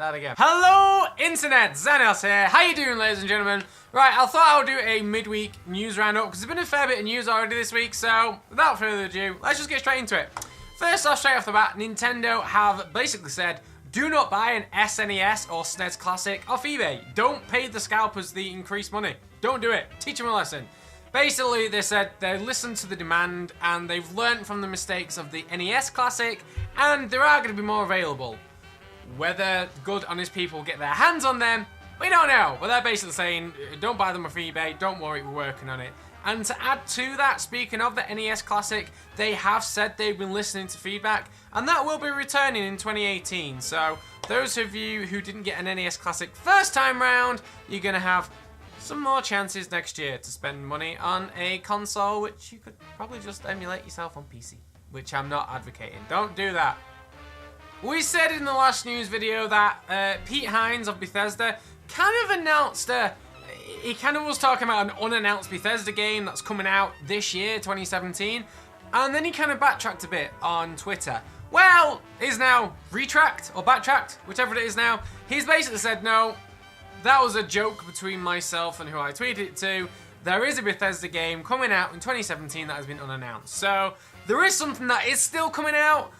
Start again. Hello, Internet! Xenos here. How you doing, ladies and gentlemen? Right, I thought I would do a midweek news roundup because there's been a fair bit of news already this week, so without further ado, let's just get straight into it. First off, straight off the bat, Nintendo have basically said, do not buy an SNES or SNES Classic off eBay. Don't pay the scalpers the increased money. Don't do it. Teach them a lesson. Basically, they said they listened to the demand and they've learned from the mistakes of the NES Classic, and there are going to be more available. Whether good, honest people get their hands on them, we don't know. But they're basically saying, don't buy them off eBay, don't worry, we're working on it. And to add to that, speaking of the NES Classic, they have said they've been listening to feedback, and that will be returning in 2018. So those of you who didn't get an NES Classic first time round, you're going to have some more chances next year to spend money on a console, which you could probably just emulate yourself on PC, which I'm not advocating. Don't do that. We said in the last news video that Pete Hines of Bethesda kind of announced he kind of was talking about an unannounced Bethesda game that's coming out this year, 2017, and then he kind of backtracked a bit on Twitter. Well, he's now retracked or backtracked, whichever it is now. He's basically said, no, that was a joke between myself and who I tweeted it to. There is a Bethesda game coming out in 2017 that has been unannounced. So there is something that is still coming out.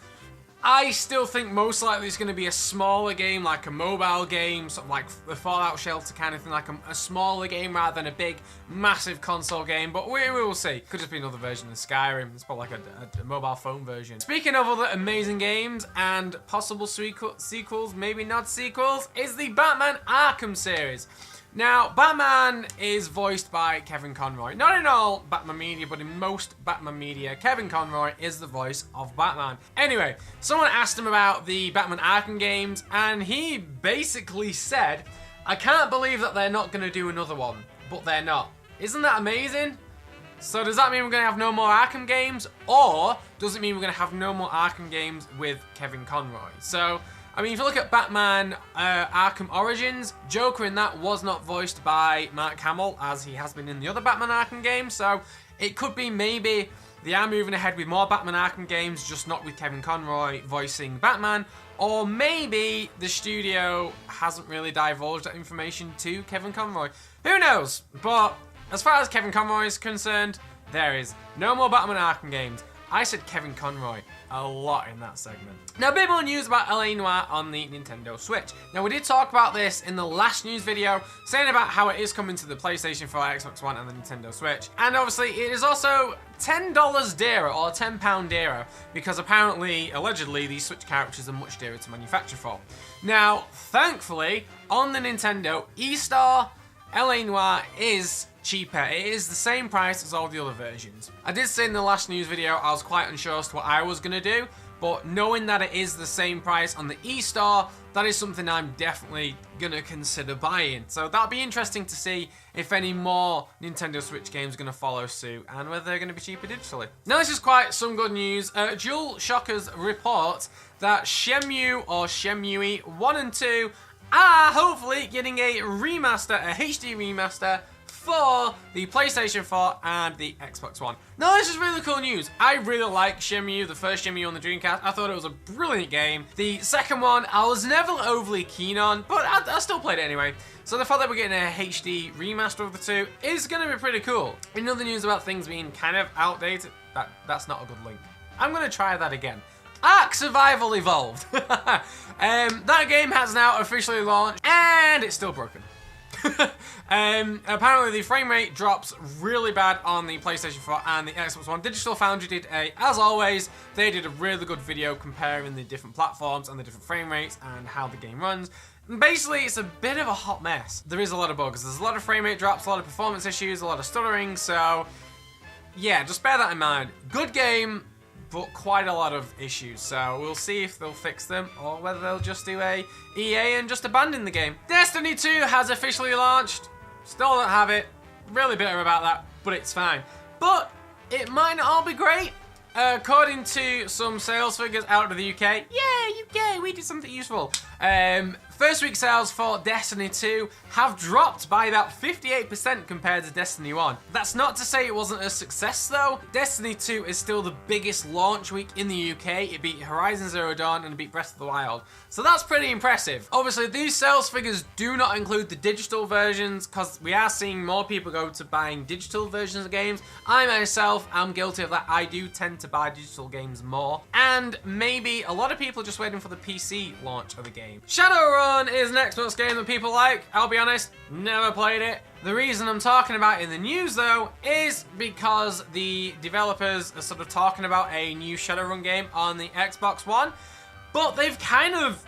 I still think most likely it's going to be a smaller game, like a mobile game, something like the Fallout Shelter kind of thing, like a smaller game rather than a big, massive console game, but we will see. Could just be another version of Skyrim. It's probably like a mobile phone version. Speaking of other amazing games and possible sequels, maybe not sequels, is the Batman Arkham series. Now, Batman is voiced by Kevin Conroy. Not in all Batman media, but in most Batman media, Kevin Conroy is the voice of Batman. Anyway, someone asked him about the Batman Arkham games, and he basically said, I can't believe that they're not going to do another one, but they're not. Isn't that amazing? So does that mean we're going to have no more Arkham games, or does it mean we're going to have no more Arkham games with Kevin Conroy? So, I mean, if you look at Batman Arkham Origins, Joker in that was not voiced by Mark Hamill, as he has been in the other Batman Arkham games, so it could be maybe they are moving ahead with more Batman Arkham games, just not with Kevin Conroy voicing Batman, or maybe the studio hasn't really divulged that information to Kevin Conroy. Who knows? But as far as Kevin Conroy is concerned, there is no more Batman Arkham games. I said Kevin Conroy a lot in that segment. Now, a bit more news about LA Noire on the Nintendo Switch. Now, we did talk about this in the last news video, saying about how it is coming to the PlayStation 4, Xbox One, and the Nintendo Switch. And obviously, it is also $10 dearer, or £10 dearer, because apparently, allegedly, these Switch cartridges are much dearer to manufacture for. Now, thankfully, on the Nintendo eStore, LA Noire is cheaper. It is the same price as all the other versions. I did say in the last news video I was quite unsure as to what I was going to do, but knowing that it is the same price on the eStore, that is something I'm definitely going to consider buying. So that'll be interesting to see if any more Nintendo Switch games are going to follow suit and whether they're going to be cheaper digitally. Now, this is quite some good news. Dual Shockers report that SHME or SHME 1 and 2 are hopefully getting a remaster, a HD remaster, for the PlayStation 4 and the Xbox One. Now, this is really cool news. I really like SHME, the first SHME on the Dreamcast. I thought it was a brilliant game. The second one, I was never overly keen on, but I still played it anyway. So the fact that we're getting a HD remaster of the two is going to be pretty cool. In other news about things being kind of outdated, that's not a good link. I'm going to try that again. Ark Survival Evolved. That game has now officially launched, and it's still broken. Apparently the frame rate drops really bad on the PlayStation 4 and the Xbox One. Digital Foundry did as always, they did a really good video comparing the different platforms and the different frame rates and how the game runs. And basically, it's a bit of a hot mess. There is a lot of bugs. There's a lot of frame rate drops, a lot of performance issues, a lot of stuttering, so yeah, just bear that in mind. Good game, but quite a lot of issues, so we'll see if they'll fix them or whether they'll just do a EA and just abandon the game. Destiny 2 has officially launched. Still don't have it. Really bitter about that, but it's fine. But it might not all be great. According to some sales figures out of the UK, yay, UK, we did something useful. 30 First week sales for Destiny 2 have dropped by about 58% compared to Destiny 1. That's not to say it wasn't a success though. Destiny 2 is still the biggest launch week in the UK. It beat Horizon Zero Dawn and it beat Breath of the Wild. So that's pretty impressive. Obviously these sales figures do not include the digital versions because we are seeing more people go to buying digital versions of games. I myself am guilty of that. I do tend to buy digital games more. And maybe a lot of people are just waiting for the PC launch of a game. Shadowrun is an Xbox game that people like. I'll be honest, never played it. The reason I'm talking about it in the news though is because the developers are sort of talking about a new Shadowrun game on the Xbox One, but they've kind of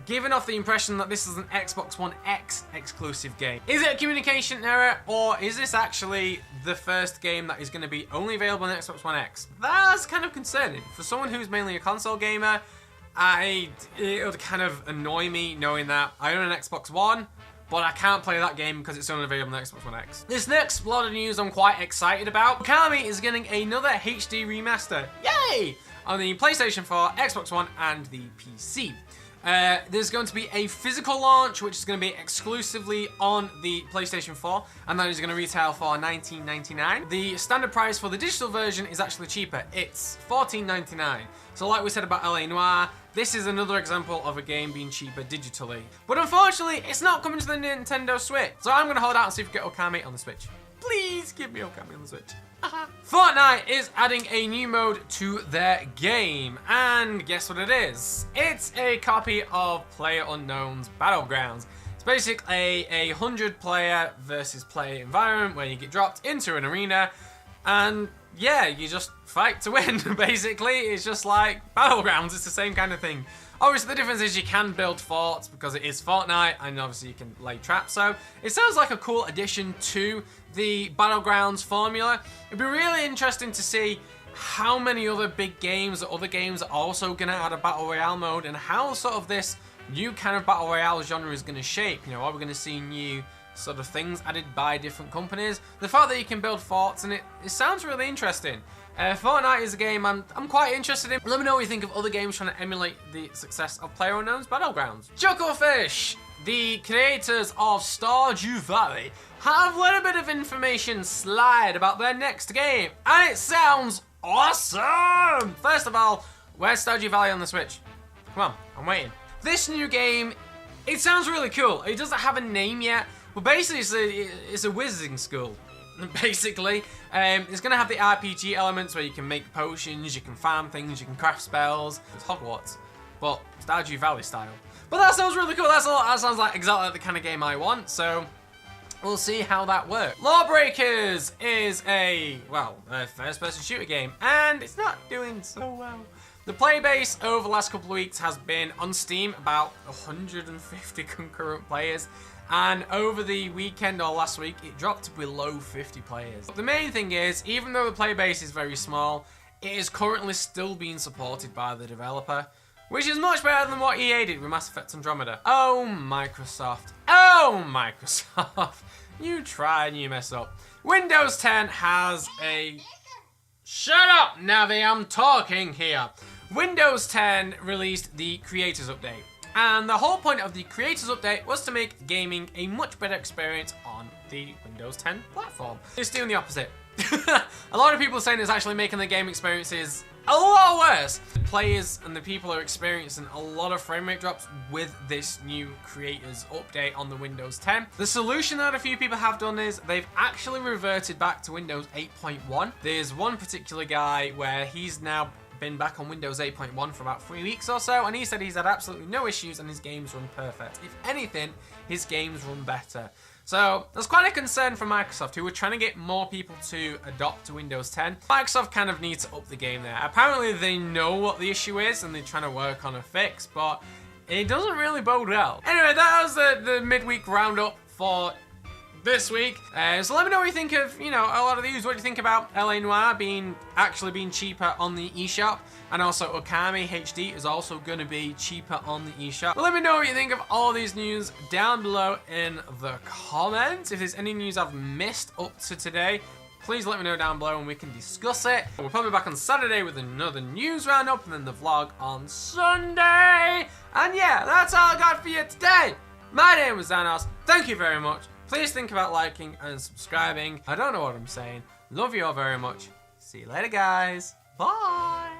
given off the impression that this is an Xbox One X exclusive game. Is it a communication error, or is this actually the first game that is going to be only available on Xbox One X? That's kind of concerning. For someone who's mainly a console gamer, it would kind of annoy me knowing that I own an Xbox One, but I can't play that game because it's only available on Xbox One X. This next lot of news I'm quite excited about. Okami is getting another HD remaster. Yay! On the PlayStation 4, Xbox One, and the PC. There's going to be a physical launch, which is going to be exclusively on the PlayStation 4, and that is going to retail for $19.99. The standard price for the digital version is actually cheaper. It's $14.99. So like we said about LA Noire, this is another example of a game being cheaper digitally. But unfortunately, it's not coming to the Nintendo Switch. So I'm going to hold out and see if we get Okami on the Switch. Please give me Okami on the Switch. Fortnite is adding a new mode to their game, and guess what it is? It's a copy of PlayerUnknown's Battlegrounds. It's basically a 100-player versus player environment where you get dropped into an arena, and yeah, you just fight to win, basically. It's just like Battlegrounds, it's the same kind of thing. Obviously, the difference is you can build forts because it is Fortnite, and obviously you can lay traps. So it sounds like a cool addition to the Battlegrounds formula. It'd be really interesting to see how many other big games or other games are also going to add a Battle Royale mode, and how sort of this new kind of Battle Royale genre is going to shape. You know, are we going to see new sort of things added by different companies? The fact that you can build forts, and it sounds really interesting. Fortnite is a game I'm quite interested in. Let me know what you think of other games trying to emulate the success of PlayerUnknown's Battlegrounds. Chocofish, the creators of Stardew Valley, have let a bit of information slide about their next game, and it sounds awesome! First of all, where's Stardew Valley on the Switch? Come on, I'm waiting. This new game, it sounds really cool. It doesn't have a name yet, but basically it's a wizarding school. Basically, it's going to have the RPG elements where you can make potions, you can farm things, you can craft spells. It's Hogwarts, but Stardew Valley style. But that sounds really cool. That sounds like exactly the kind of game I want, so we'll see how that works. Larbreakers is a first-person shooter game, and it's not doing so well. The play base over the last couple of weeks has been on Steam about 150 concurrent players. And over the weekend or last week, it dropped to below 50 players. The main thing is, even though the player base is very small, it is currently still being supported by the developer, which is much better than what EA did with Mass Effect Andromeda. Oh, Microsoft. Oh, Microsoft. You try and you mess up. Windows 10 has a... Shut up, Navi, I'm talking here. Windows 10 released the Creators Update. And the whole point of the Creators Update was to make gaming a much better experience on the Windows 10 platform. It's doing the opposite. A lot of people are saying it's actually making the game experiences a lot worse. The players and the people are experiencing a lot of frame rate drops with this new Creators Update on the Windows 10. The solution that a few people have done is they've actually reverted back to Windows 8.1. There's one particular guy where he's now been back on Windows 8.1 for about 3 weeks or so, and he said he's had absolutely no issues and his games run perfect. If anything, his games run better. So that's quite a concern for Microsoft, who were trying to get more people to adopt to Windows 10. Microsoft kind of needs to up the game there. Apparently they know what the issue is and they're trying to work on a fix, but it doesn't really bode well. Anyway, that was the midweek roundup for this week. So let me know what you think of, a lot of these. What do you think about LA Noire actually being cheaper on the eShop? And also Okami HD is also going to be cheaper on the eShop. But let me know what you think of all these news down below in the comments. If there's any news I've missed up to today, please let me know down below and we can discuss it. We're probably back on Saturday with another news roundup and then the vlog on Sunday. And yeah, that's all I got for you today. My name was Xanos. Thank you very much. Please think about liking and subscribing. I don't know what I'm saying. Love you all very much. See you later, guys. Bye.